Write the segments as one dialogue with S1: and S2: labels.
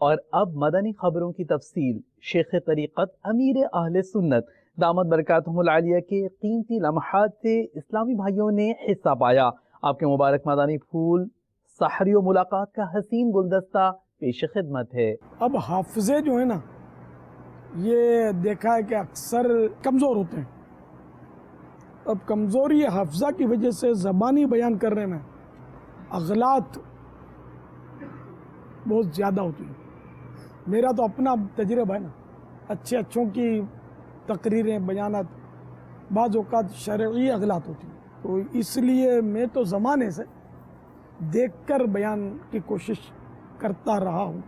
S1: اور اب مدنی خبروں کی تفصیل۔ شیخ طریقت امیر اہل سنت دامت برکاتہم العالیہ کے قیمتی لمحات سے اسلامی بھائیوں نے حصہ پایا۔ آپ کے مبارک مدنی پھول، سحری و ملاقات کا حسین گلدستہ پیش خدمت ہے۔
S2: اب حافظے جو ہیں نا، یہ دیکھا ہے کہ اکثر کمزور ہوتے ہیں۔ اب کمزوری حافظہ کی وجہ سے زبانی بیان کرنے میں اغلاط بہت زیادہ ہوتی ہیں۔ میرا تو اپنا تجربہ ہے نا، اچھوں کی تقریریں، بیانات بعض اوقات شرعی اغلاط ہوتی ہیں، تو اس لیے میں تو زمانے سے دیکھ کر بیان کی کوشش کرتا رہا ہوں۔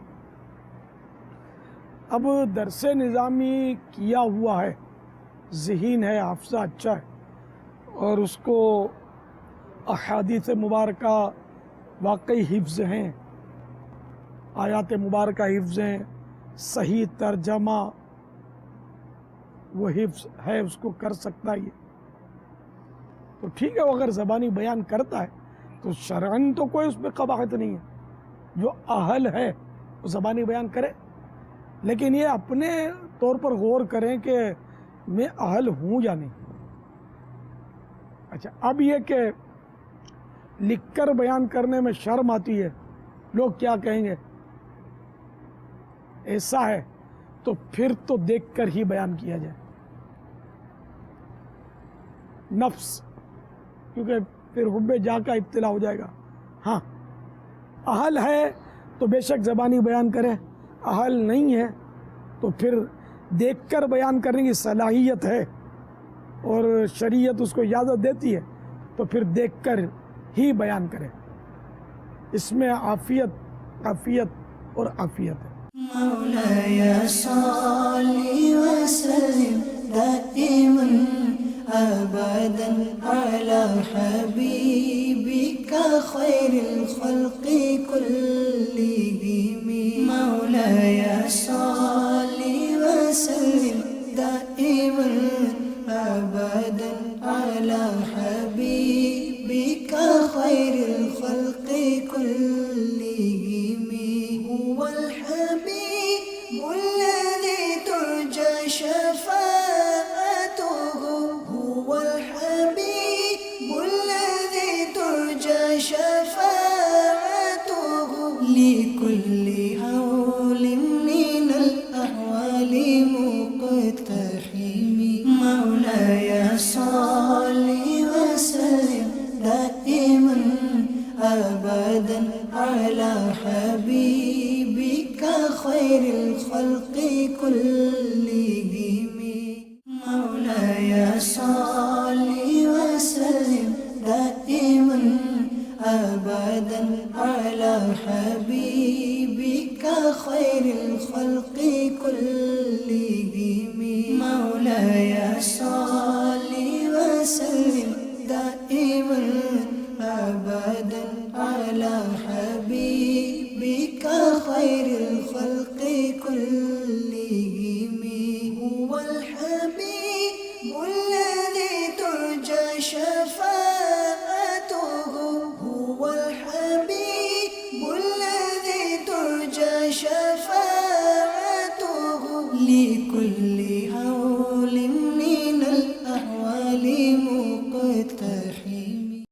S2: اب درس نظامی کیا ہوا ہے، ذہین ہے، حافظہ اچھا ہے، اور اس کو احادیث مبارکہ واقعی حفظ ہیں، آیات مبارکہ حفظ ہیں، صحیح ترجمہ وہ حفظ ہے، اس کو کر سکتا ہے، تو ٹھیک ہے۔ وہ اگر زبانی بیان کرتا ہے تو شرعاً تو کوئی اس پہ قباحت نہیں ہے، جو اہل ہے وہ زبانی بیان کرے، لیکن یہ اپنے طور پر غور کریں کہ میں اہل ہوں یا نہیں۔ اچھا، اب یہ کہ لکھ کر بیان کرنے میں شرم آتی ہے، لوگ کیا کہیں گے، ایسا ہے تو پھر تو دیکھ کر ہی بیان کیا جائے۔ نفس، کیونکہ پھر حب جا کا ابتلا ہو جائے گا۔ ہاں، اہل ہے تو بے شک زبانی بیان کرے، اہل نہیں ہے تو پھر دیکھ کر بیان کرنے کی صلاحیت ہے اور شریعت اس کو اجازت دیتی ہے تو پھر دیکھ کر ہی بیان کرے، اس میں عافیت اور عافیت ہے۔
S3: مولاي صل وسلم دائما ابدا على حبيبك خير الخلق كلهم مولاي صل وسلم دائما ابدا على حبيبك خير الخلق كلهم هو الحبيب الذي ترجى شفاعته هو الحبيب الذي ترجى شفاعته لكل هول من الأهوال مقتحم مولاي صل وسلم دائما أبدا على حبيبك خير الخلق كلهم مولاي صل وسلم دائما أبدا على حبيبك خير الخلق كلهم مولاي صل وسلم دائما أبدا على حبيبك خير